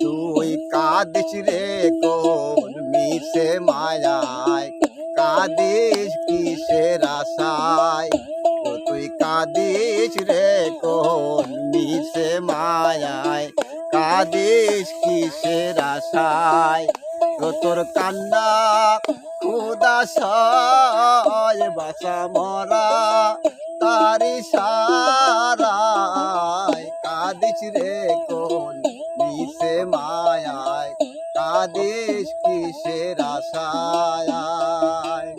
তুই কাঁদিস রে কোন মিশে মায়ায়, কাঁদিস কিসের আশায়। তুই কাঁদিস রে কোন মিশে মায়ায়, কাঁদিস কিসের আশায়। তোর কান্না খুদা সয় বাসা মরা তারি সারায়, কাঁদিস রে কোন মিশে মায়ায়, কাঁদিস কিসের আশায়।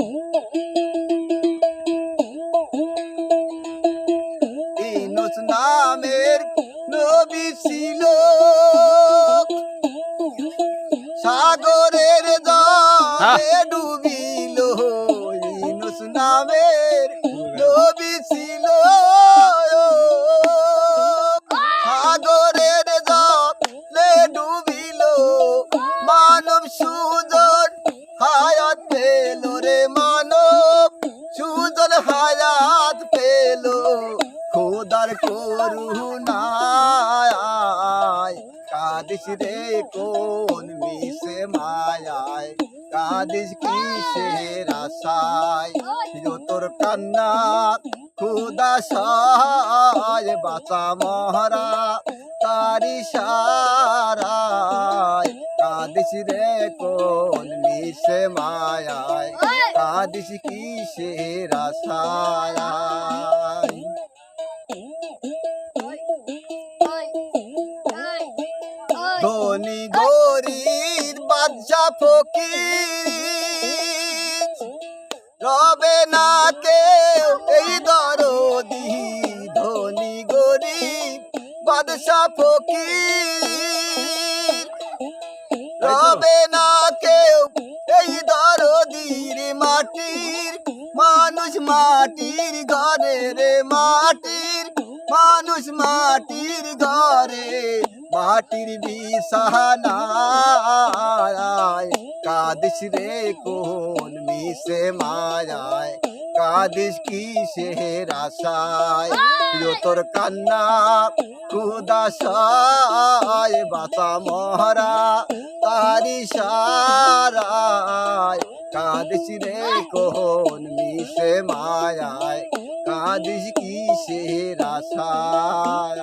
ইউনূস নামের নবী ছিল সাগরের জলে ডুবিল। ইউনূস নামের নবী ছিল সাগরের জলে ডুবিল। মানব সুজন হায়াত পেল রে, মানব সুজন হায়াত পেল খোদার করুণায়। কাঁদিস রে কোন মিশে মায়ায়, কাঁদিস কিসের আশায়। তোর কান্না খুদা সয় বাঁচা মহারা তারি সারায়, কাঁদিস রে কোন মিশে মায়ায়, কাঁদিস কিসের আশায়। ধনী গরিব বাদশা ফকির রবে না কেউ এই দরদি। ধনী গরিব বাদশা ফকির রবে না কেউ এই দরদির। মাটির মানুষ মাটির ঘরে রে, মাটির মানুষ মাটির ঘরে, মাটির বিছানায়। কাঁদিস রে কোন মিশে মায়ায়, কাঁদিস কিসের আশায়। তোর কান্না খুদা সয় বাঁচা মহারা তারি সারায়, কাঁদিস রে কোন মিশে মায়ায়, কাঁদিস কিসের আশায়।